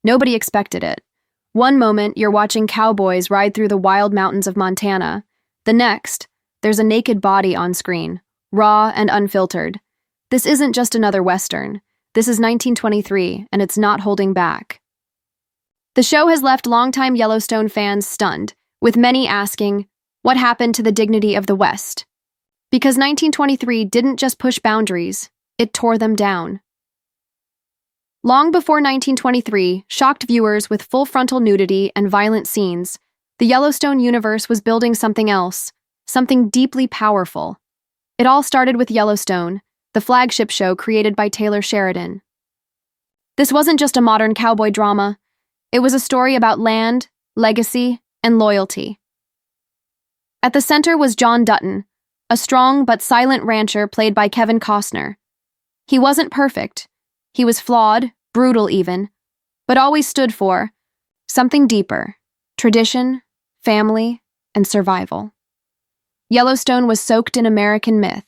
Nobody expected it. One moment, you're watching cowboys ride through the wild mountains of Montana. The next, there's a naked body on screen, raw and unfiltered. This isn't just another Western. This is 1923, and it's not holding back. The show has left longtime Yellowstone fans stunned, with many asking, what happened to the dignity of the West? Because 1923 didn't just push boundaries, it tore them down. Long before 1923 shocked viewers with full-frontal nudity and violent scenes, the Yellowstone universe was building something else, something deeply powerful. It all started with Yellowstone, the flagship show created by Taylor Sheridan. This wasn't just a modern cowboy drama. It was a story about land, legacy, and loyalty. At the center was John Dutton, a strong but silent rancher played by Kevin Costner. He wasn't perfect. He was flawed, brutal even, but always stood for something deeper: tradition, family, and survival. Yellowstone was soaked in American myth.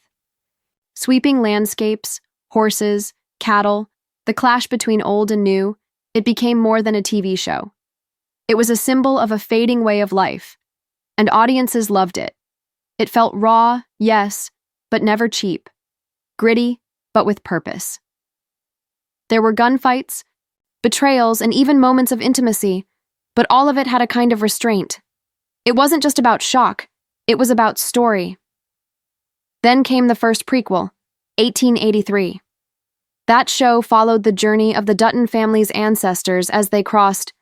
Sweeping landscapes, horses, cattle, the clash between old and new, it became more than a TV show. It was a symbol of a fading way of life, and audiences loved it. It felt raw, yes, but never cheap. Gritty, but with purpose. There were gunfights, betrayals, and even moments of intimacy, but all of it had a kind of restraint. It wasn't just about shock, it was about story. Then came the first prequel, 1883. That show followed the journey of the Dutton family's ancestors as they crossed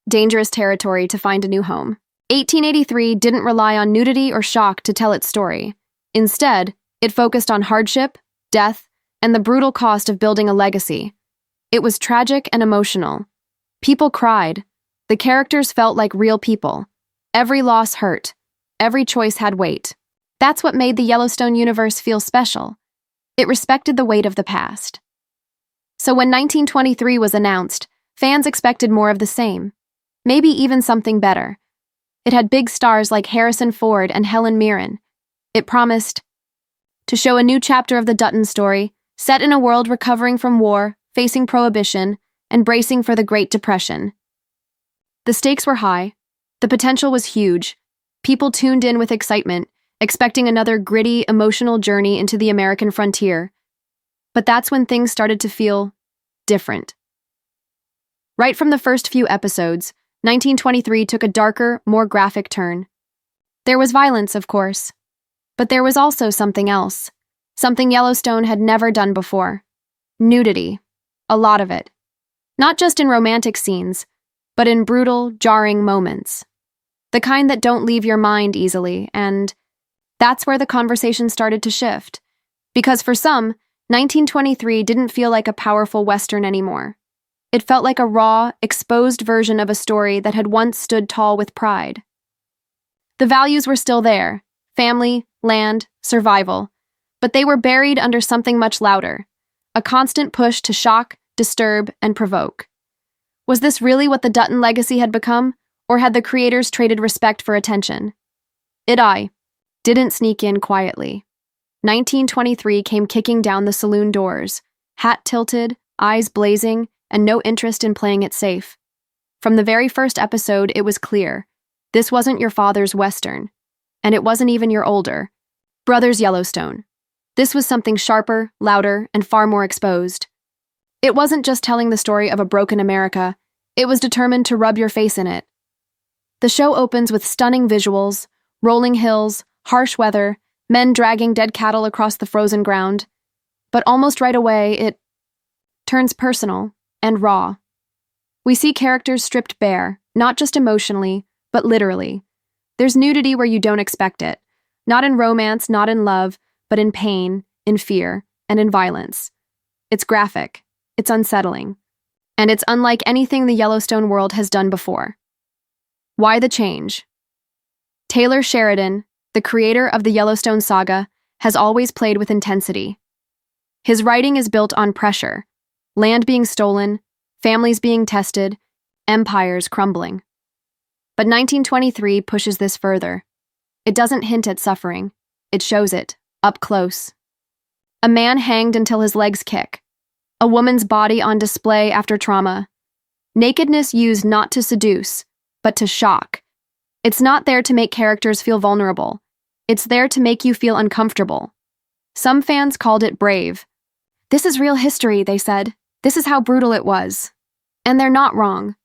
dangerous territory to find a new home. 1883 didn't rely on nudity or shock to tell its story. Instead, it focused on hardship, death, and the brutal cost of building a legacy. It was tragic and emotional. People cried. The characters felt like real people. Every loss hurt. Every choice had weight. That's what made the Yellowstone universe feel special. It respected the weight of the past. So when 1923 was announced, fans expected more of the same. Maybe even something better. It had big stars like Harrison Ford and Helen Mirren. It promised to show a new chapter of the Dutton story, set in a world recovering from war, facing prohibition, and bracing for the Great Depression. The stakes were high. The potential was huge. People tuned in with excitement, expecting another gritty, emotional journey into the American frontier. But that's when things started to feel different. Right from the first few episodes, 1923 took a darker, more graphic turn. There was violence, of course, but there was also something else, something Yellowstone had never done before. Nudity. A lot of it. Not just in romantic scenes, but in brutal, jarring moments. The kind that don't leave your mind easily, and that's where the conversation started to shift. Because for some, 1923 didn't feel like a powerful Western anymore. It felt like a raw, exposed version of a story that had once stood tall with pride. The values were still there: family, land, survival. But they were buried under something much louder: a constant push to shock, disturb, and provoke. Was this really what the Dutton legacy had become, or had the creators traded respect for attention? It didn't sneak in quietly. 1923 came kicking down the saloon doors, hat tilted, eyes blazing, and no interest in playing it safe. From the very first episode, it was clear. This wasn't your father's Western, and it wasn't even your older brother's Yellowstone. This was something sharper, louder, and far more exposed. It wasn't just telling the story of a broken America, it was determined to rub your face in it. The show opens with stunning visuals, rolling hills, harsh weather, men dragging dead cattle across the frozen ground. But almost right away, it turns personal and raw. We see characters stripped bare, not just emotionally, but literally. There's nudity where you don't expect it. Not in romance, not in love, but in pain, in fear, and in violence. It's graphic. It's unsettling. And it's unlike anything the Yellowstone world has done before. Why the change? Taylor Sheridan, the creator of the Yellowstone saga, has always played with intensity. His writing is built on pressure: land being stolen, families being tested, empires crumbling. But 1923 pushes this further. It doesn't hint at suffering. It shows it, up close. A man hanged until his legs kick. A woman's body on display after trauma. Nakedness used not to seduce, but to shock. It's not there to make characters feel vulnerable. It's there to make you feel uncomfortable. Some fans called it brave. This is real history, they said. This is how brutal it was. And they're not wrong.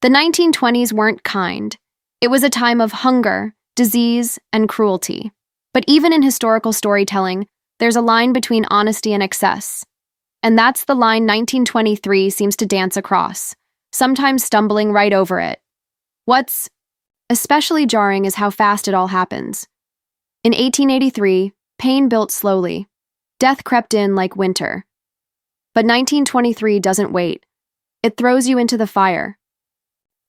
The 1920s weren't kind. It was a time of hunger, disease, and cruelty. But even in historical storytelling, there's a line between honesty and excess. And that's the line 1923 seems to dance across, sometimes stumbling right over it. What's especially jarring is how fast it all happens. In 1883, pain built slowly. Death crept in like winter. But 1923 doesn't wait. It throws you into the fire.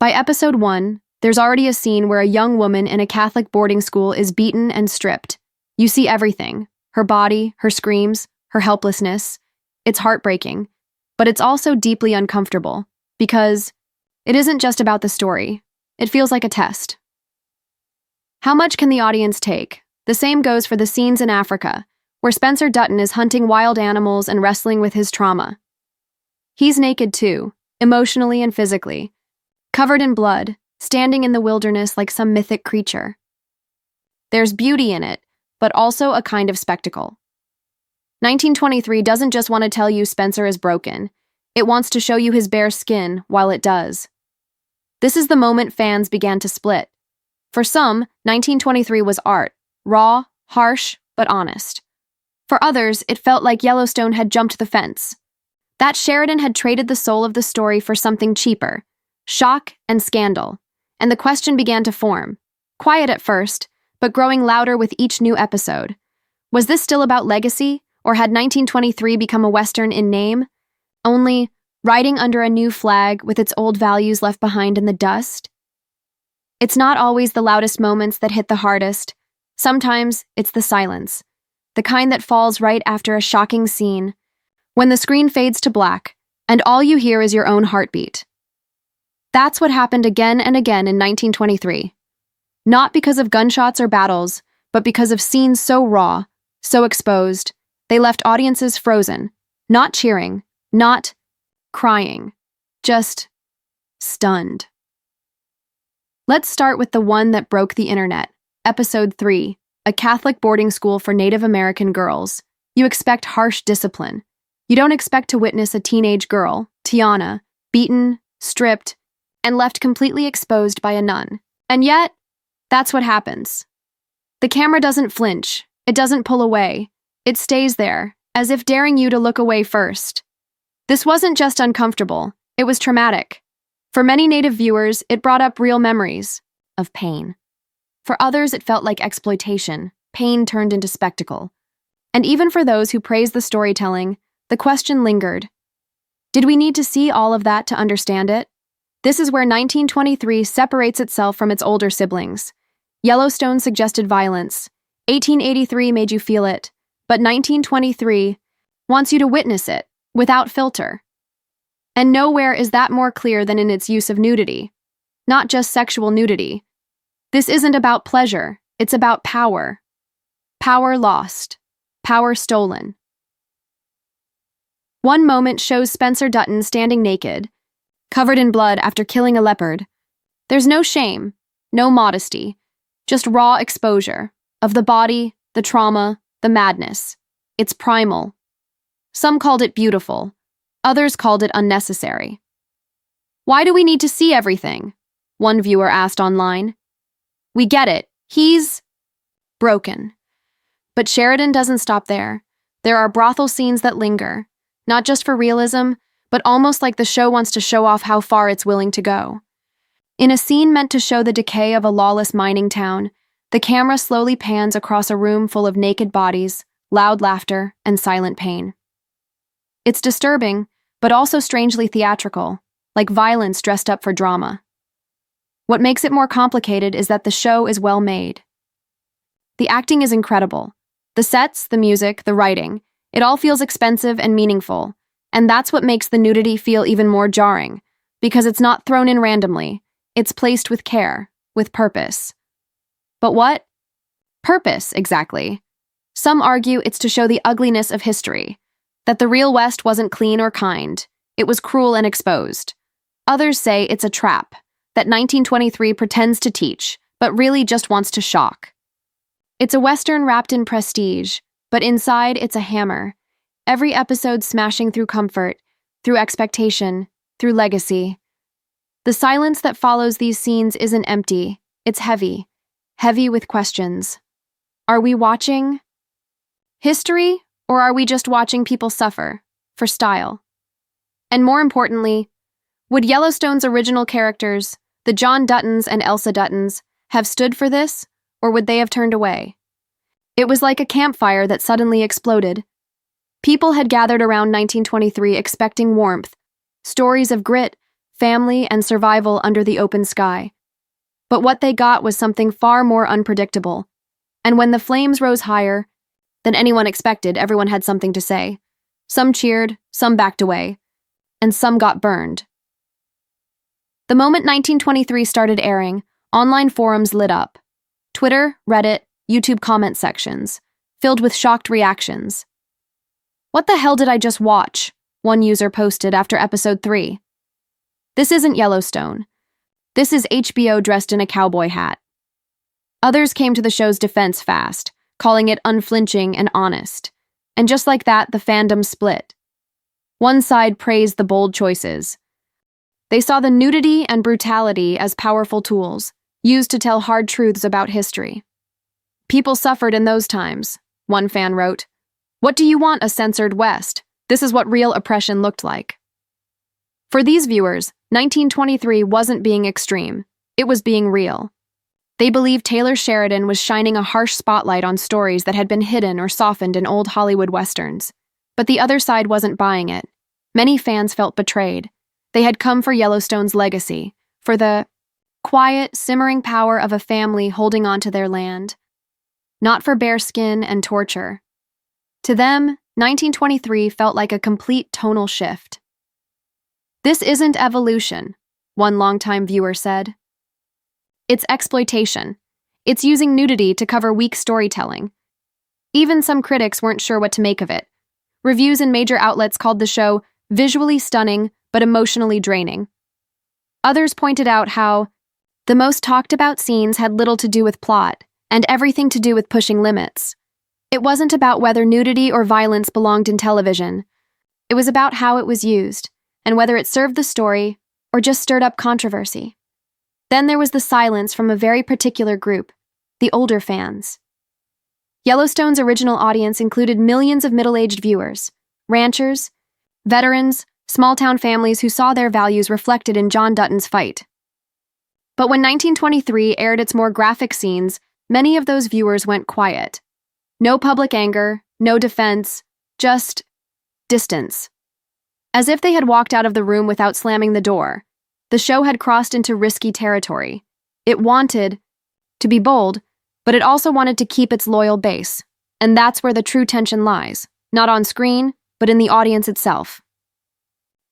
By episode 1, there's already a scene where a young woman in a Catholic boarding school is beaten and stripped. You see everything: her body, her screams, her helplessness. It's heartbreaking, but it's also deeply uncomfortable, because it isn't just about the story. It feels like a test. How much can the audience take? The same goes for the scenes in Africa, where Spencer Dutton is hunting wild animals and wrestling with his trauma. He's naked too, emotionally and physically, covered in blood, standing in the wilderness like some mythic creature. There's beauty in it, but also a kind of spectacle. 1923 doesn't just want to tell you Spencer is broken. It wants to show you his bare skin while it does. This is the moment fans began to split. For some, 1923 was art, raw, harsh, but honest. For others, it felt like Yellowstone had jumped the fence. That Sheridan had traded the soul of the story for something cheaper: shock and scandal. And the question began to form. Quiet at first, but growing louder with each new episode. Was this still about legacy, or had 1923 become a Western in name, only riding under a new flag with its old values left behind in the dust? It's not always the loudest moments that hit the hardest. Sometimes it's the silence, the kind that falls right after a shocking scene, when the screen fades to black, and all you hear is your own heartbeat. That's what happened again and again in 1923. Not because of gunshots or battles, but because of scenes so raw, so exposed, they left audiences frozen, not cheering, not crying, just stunned. Let's start with the one that broke the internet. Episode 3, a Catholic boarding school for Native American girls. You expect harsh discipline. You don't expect to witness a teenage girl, Tiana, beaten, stripped, and left completely exposed by a nun. And yet, that's what happens. The camera doesn't flinch. It doesn't pull away. It stays there, as if daring you to look away first. This wasn't just uncomfortable. It was traumatic. For many Native viewers, it brought up real memories of pain. For others, it felt like exploitation, pain turned into spectacle. And even for those who praised the storytelling, the question lingered. Did we need to see all of that to understand it? This is where 1923 separates itself from its older siblings. Yellowstone suggested violence. 1883 made you feel it. But 1923 wants you to witness it, without filter. And nowhere is that more clear than in its use of nudity. Not just sexual nudity. This isn't about pleasure, it's about power. Power lost. Power stolen. One moment shows Spencer Dutton standing naked, covered in blood after killing a leopard. There's no shame, no modesty, just raw exposure of the body, the trauma, the madness. It's primal. Some called it beautiful. Others called it unnecessary. Why do we need to see everything? One viewer asked online. We get it. He's broken. But Sheridan doesn't stop there. There are brothel scenes that linger, not just for realism, but almost like the show wants to show off how far it's willing to go. In a scene meant to show the decay of a lawless mining town, the camera slowly pans across a room full of naked bodies, loud laughter, and silent pain. It's disturbing, but also strangely theatrical, like violence dressed up for drama. What makes it more complicated is that the show is well made. The acting is incredible. The sets, the music, the writing, it all feels expensive and meaningful, and that's what makes the nudity feel even more jarring, because it's not thrown in randomly, it's placed with care, with purpose. But what purpose, exactly? Some argue it's to show the ugliness of history, that the real West wasn't clean or kind, it was cruel and exposed. Others say it's a trap, that 1923 pretends to teach, but really just wants to shock. It's a Western wrapped in prestige, but inside it's a hammer. Every episode smashing through comfort, through expectation, through legacy. The silence that follows these scenes isn't empty, it's heavy. Heavy with questions. Are we watching history, or are we just watching people suffer for style? And more importantly, would Yellowstone's original characters, the John Duttons and Elsa Duttons, have stood for this, or would they have turned away? It was like a campfire that suddenly exploded. People had gathered around 1923 expecting warmth, stories of grit, family, and survival under the open sky. But what they got was something far more unpredictable. And when the flames rose higher than anyone expected, everyone had something to say. Some cheered, some backed away, and some got burned. The moment 1923 started airing, online forums lit up. Twitter, Reddit, YouTube comment sections, filled with shocked reactions. "What the hell did I just watch?" one user posted after episode 3. "This isn't Yellowstone. This is HBO dressed in a cowboy hat." Others came to the show's defense fast, calling it unflinching and honest. And just like that, the fandom split. One side praised the bold choices. They saw the nudity and brutality as powerful tools, used to tell hard truths about history. "People suffered in those times," one fan wrote. "What do you want, a censored West? This is what real oppression looked like." For these viewers, 1923 wasn't being extreme, it was being real. They believed Taylor Sheridan was shining a harsh spotlight on stories that had been hidden or softened in old Hollywood westerns. But the other side wasn't buying it. Many fans felt betrayed. They had come for Yellowstone's legacy, for the quiet, simmering power of a family holding on to their land. Not for bare skin and torture. To them, 1923 felt like a complete tonal shift. "This isn't evolution," one longtime viewer said. "It's exploitation. It's using nudity to cover weak storytelling." Even some critics weren't sure what to make of it. Reviews in major outlets called the show visually stunning but emotionally draining. Others pointed out how the most talked about scenes had little to do with plot and everything to do with pushing limits. It wasn't about whether nudity or violence belonged in television. It was about how it was used, and whether it served the story or just stirred up controversy. Then there was the silence from a very particular group, the older fans. Yellowstone's original audience included millions of middle-aged viewers, ranchers, veterans, small-town families who saw their values reflected in John Dutton's fight. But when 1923 aired its more graphic scenes, many of those viewers went quiet. No public anger, no defense, just distance. As if they had walked out of the room without slamming the door. The show had crossed into risky territory. It wanted to be bold, but it also wanted to keep its loyal base. And that's where the true tension lies, not on screen, but in the audience itself.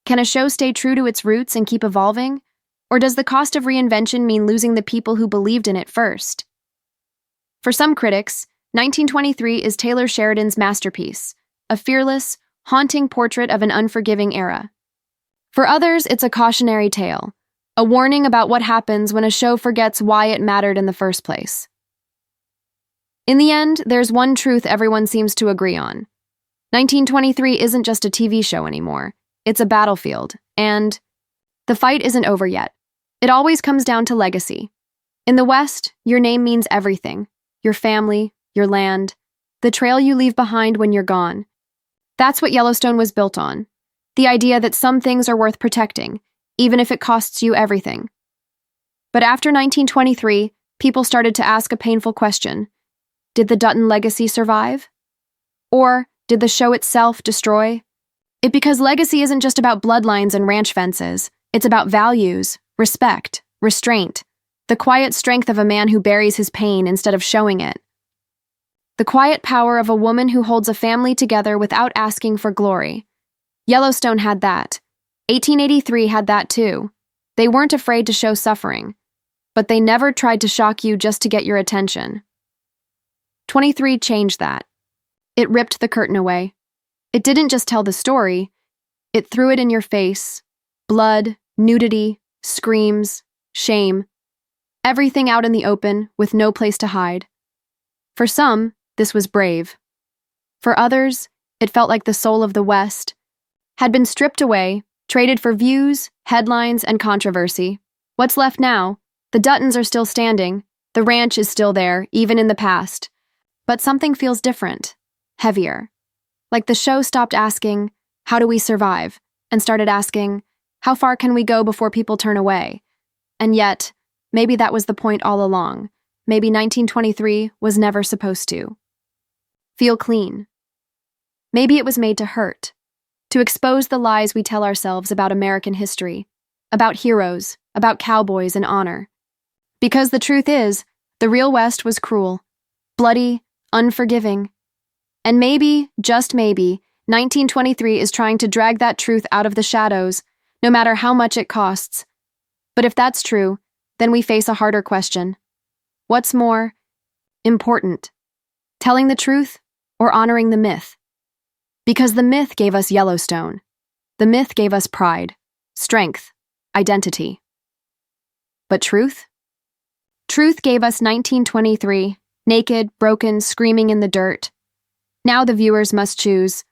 Can a show stay true to its roots and keep evolving? Or does the cost of reinvention mean losing the people who believed in it first? For some critics, 1923 is Taylor Sheridan's masterpiece, a fearless, haunting portrait of an unforgiving era. For others, it's a cautionary tale, a warning about what happens when a show forgets why it mattered in the first place. In the end, there's one truth everyone seems to agree on. 1923 isn't just a TV show anymore. It's a battlefield, and the fight isn't over yet. It always comes down to legacy. In the West, your name means everything. Your family, your land, the trail you leave behind when you're gone. That's what Yellowstone was built on. The idea that some things are worth protecting, even if it costs you everything. But after 1923, people started to ask a painful question. Did the Dutton legacy survive? Or did the show itself destroy? Because legacy isn't just about bloodlines and ranch fences. It's about values, respect, restraint, the quiet strength of a man who buries his pain instead of showing it. The quiet power of a woman who holds a family together without asking for glory. Yellowstone had that. 1883 had that too. They weren't afraid to show suffering, but they never tried to shock you just to get your attention. 23 changed that. It ripped the curtain away. It didn't just tell the story, it threw it in your face. Blood, nudity, screams, shame, everything out in the open with no place to hide. For some, this was brave. For others, it felt like the soul of the West had been stripped away, traded for views, headlines, and controversy. What's left now? The Duttons are still standing. The ranch is still there, even in the past. But something feels different, heavier. Like the show stopped asking, how do we survive? And started asking, how far can we go before people turn away? And yet, maybe that was the point all along. Maybe 1923 was never supposed to feel clean. Maybe it was made to hurt, to expose the lies we tell ourselves about American history, about heroes, about cowboys and honor. Because the truth is, the real West was cruel, bloody, unforgiving. And maybe, just maybe, 1923 is trying to drag that truth out of the shadows, no matter how much it costs. But if that's true, then we face a harder question. What's more important, telling the truth or honoring the myth? Because the myth gave us Yellowstone. The myth gave us pride, strength, identity. But truth? Truth gave us 1923, naked, broken, screaming in the dirt. Now the viewers must choose.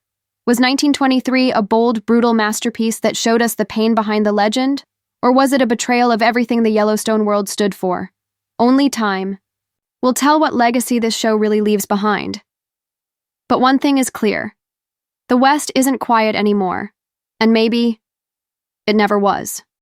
Was 1923 a bold, brutal masterpiece that showed us the pain behind the legend? Or was it a betrayal of everything the Yellowstone world stood for? Only time will tell what legacy this show really leaves behind. But one thing is clear. The West isn't quiet anymore. And maybe it never was.